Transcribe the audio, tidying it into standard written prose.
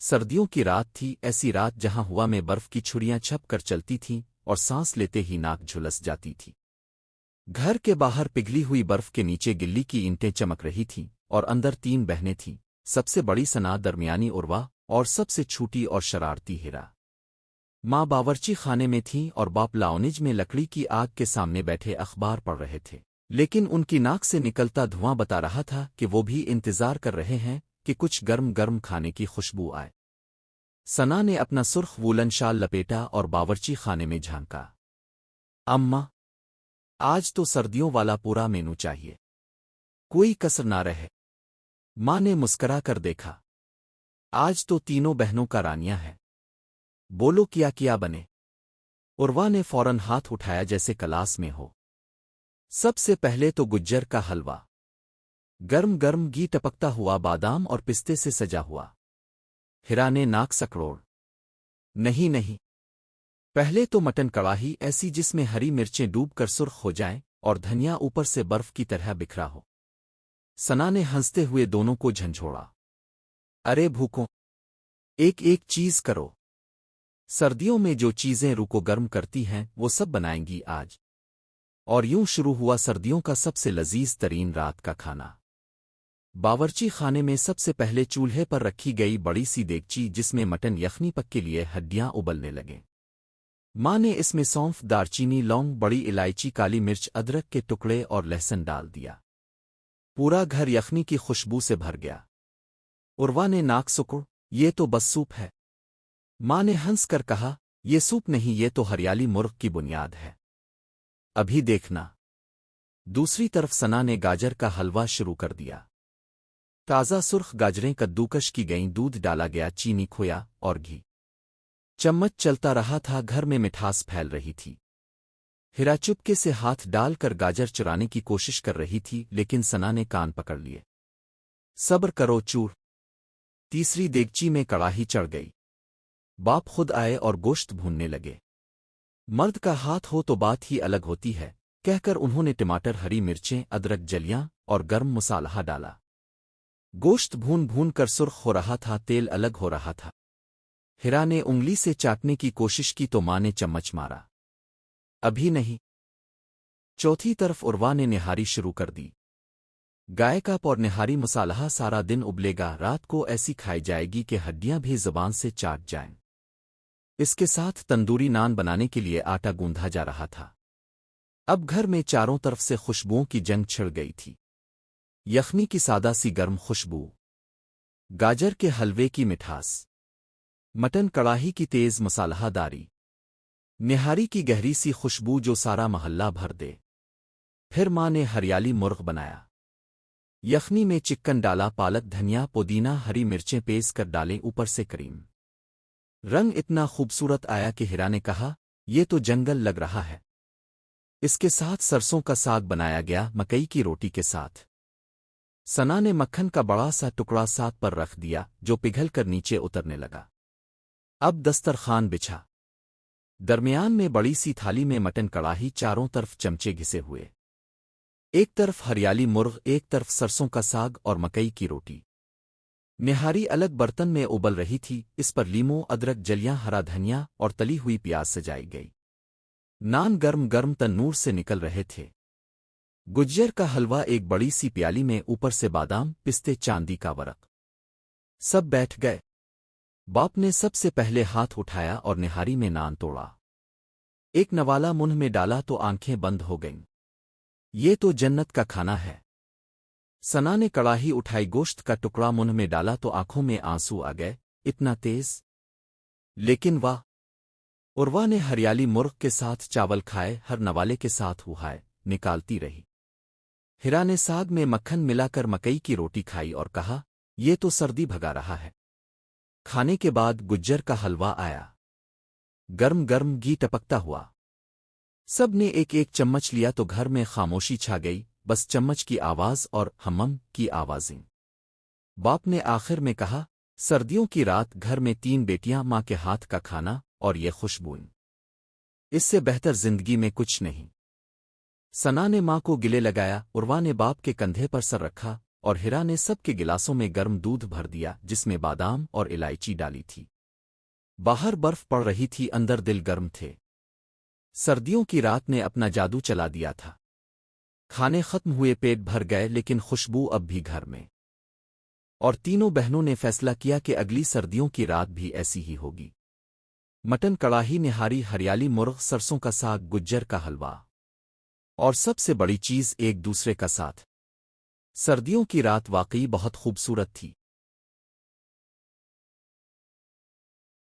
सर्दियों की रात थी, ऐसी रात जहां हवा में बर्फ की छुरियां छप कर चलती थीं और सांस लेते ही नाक झुलस जाती थी। घर के बाहर पिघली हुई बर्फ के नीचे गिल्ली की ईंटें चमक रही थीं और अंदर तीन बहनें थीं, सबसे बड़ी सना, दरमियानी उर्वा और सबसे छोटी और शरारती हिरा। माँ बावर्ची खाने में थीं और बाप लाओनिज में लकड़ी की आग के सामने बैठे अखबार पढ़ रहे थे, लेकिन उनकी नाक से निकलता धुआं बता रहा था कि वो भी इंतजार कर रहे हैं कि कुछ गर्म गर्म खाने की खुशबू आए। सना ने अपना सुर्ख वूलन शाल लपेटा और बावर्ची खाने में झांका। अम्मा, आज तो सर्दियों वाला पूरा मेनू चाहिए, कोई कसर ना रहे। माँ ने मुस्करा कर देखा। आज तो तीनों बहनों का रानियां है, बोलो क्या क्या बने। उर्वा ने फौरन हाथ उठाया जैसे क्लास में हो। सबसे पहले तो गुज्जर का हलवा, गर्म गर्म घी टपकता हुआ बादाम और पिस्ते से सजा हुआ। हिरा ने नाक सकड़ोड़, नहीं नहीं, पहले तो मटन कड़ाही, ऐसी जिसमें हरी मिर्चें डूबकर सुर्ख हो जाएं और धनिया ऊपर से बर्फ की तरह बिखरा हो। सना ने हंसते हुए दोनों को झंझोड़ा। अरे भूखों, एक एक चीज करो। सर्दियों में जो चीजें रूह को गर्म करती हैं वो सब बनाएंगी आज। और यूं शुरू हुआ सर्दियों का सबसे लजीज तरीन रात का खाना। बावर्ची खाने में सबसे पहले चूल्हे पर रखी गई बड़ी सी देगची, जिसमें मटन यखनी पक के लिए हड्डियां उबलने लगे। माँ ने इसमें सौंफ, दारचीनी, लौंग, बड़ी इलायची, काली मिर्च, अदरक के टुकड़े और लहसुन डाल दिया। पूरा घर यखनी की खुशबू से भर गया। उर्वा ने नाक सुकुड़, ये तो बस सूप है। माँ ने हंस कर कहा, ये सूप नहीं, ये तो हरियाली मुर्ग की बुनियाद है, अभी देखना। दूसरी तरफ सना ने गाजर का हलवा शुरू कर दिया। ताज़ा सुर्ख गाजरें कद्दूकश की गईं, दूध डाला गया, चीनी, खोया और घी। चम्मच चलता रहा था, घर में मिठास फैल रही थी। हिरा चुपके से हाथ डालकर गाजर चुराने की कोशिश कर रही थी, लेकिन सना ने कान पकड़ लिए। सब्र करो चूर। तीसरी देगची में कड़ाही चढ़ गई। बाप खुद आए और गोश्त भूनने लगे। मर्द का हाथ हो तो बात ही अलग होती है, कहकर उन्होंने टमाटर, हरी मिर्चें, अदरक, जलियां और गर्म मसाला डाला। गोश्त भून भून कर सुर्ख हो रहा था, तेल अलग हो रहा था। हिरा ने उंगली से चाटने की कोशिश की तो माँ ने चम्मच मारा। अभी नहीं। चौथी तरफ उर्वा ने निहारी शुरू कर दी। गाय का और निहारी मसाला सारा दिन उबलेगा, रात को ऐसी खाई जाएगी कि हड्डियां भी जुबान से चाट जाएं। इसके साथ तंदूरी नान बनाने के लिए आटा गूंधा जा रहा था। अब घर में चारों तरफ से खुशबुओं की जंग छिड़ गई थी। यखनी की सादा सी गर्म खुशबू, गाजर के हलवे की मिठास, मटन कड़ाही की तेज मसालादारी, निहारी की गहरी सी खुशबू जो सारा महल्ला भर दे। फिर माँ ने हरियाली मुर्ग बनाया। यखनी में चिकन डाला, पालक, धनिया, पुदीना, हरी मिर्चें पेस कर डालें, ऊपर से क्रीम। रंग इतना खूबसूरत आया कि हिरा ने कहा, ये तो जंगल लग रहा है। इसके साथ सरसों का साग बनाया गया, मकई की रोटी के साथ। सना ने मक्खन का बड़ा सा टुकड़ा साथ पर रख दिया, जो पिघल कर नीचे उतरने लगा। अब दस्तरखान बिछा। दरमियान में बड़ी सी थाली में मटन कड़ाही, चारों तरफ चमचे घिसे हुए। एक तरफ हरियाली मुर्ग, एक तरफ सरसों का साग और मकई की रोटी। निहारी अलग बर्तन में उबल रही थी, इस पर लीमू, अदरक, जलियां, हरा धनिया और तली हुई प्याज सजाई गई। नान गर्म गर्म तन्नूर से निकल रहे थे। गुज्जर का हलवा एक बड़ी सी प्याली में, ऊपर से बादाम, पिस्ते, चांदी का वरक। सब बैठ गए। बाप ने सबसे पहले हाथ उठाया और निहारी में नान तोड़ा। एक नवाला मुंह में डाला तो आंखें बंद हो गईं। ये तो जन्नत का खाना है। सना ने कड़ाही उठाई, गोश्त का टुकड़ा मुंह में डाला तो आंखों में आंसू आ गए, इतना तेज। लेकिन वाह! उर्वा ने हरियाली मुर्ग के साथ चावल खाए, हर नवाले के साथ हुहाए निकालती रही। हिरा ने साग में मक्खन मिलाकर मकई की रोटी खाई और कहा, ये तो सर्दी भगा रहा है। खाने के बाद गुज्जर का हलवा आया, गर्म गर्म घी टपकता हुआ। सब ने एक एक चम्मच लिया तो घर में खामोशी छा गई, बस चम्मच की आवाज और हम्म की आवाजें। बाप ने आखिर में कहा, सर्दियों की रात, घर में तीन बेटियां, माँ के हाथ का खाना और ये खुशबूएं, इससे बेहतर जिंदगी में कुछ नहीं। सना ने माँ को गिले लगाया, उर्वा ने बाप के कंधे पर सर रखा, اور ہیرا نے سب کے گلاسوں میں گرم دودھ بھر دیا جس میں بادام اور الائچی ڈالی تھی۔ باہر برف پڑ رہی تھی، اندر دل گرم تھے۔ سردیوں کی رات نے اپنا جادو چلا دیا تھا۔ کھانے ختم ہوئے، پیٹ بھر گئے، لیکن خوشبو اب بھی گھر میں۔ اور تینوں بہنوں نے فیصلہ کیا کہ اگلی سردیوں کی رات بھی ایسی ہی ہوگی۔ مٹن کڑاہی، نہاری، ہریالی مرغ، سرسوں کا ساگ، گجر کا حلوہ، اور سب سے بڑی چیز ایک دوسرے کا ساتھ۔ سردیوں کی رات واقعی بہت خوبصورت تھی۔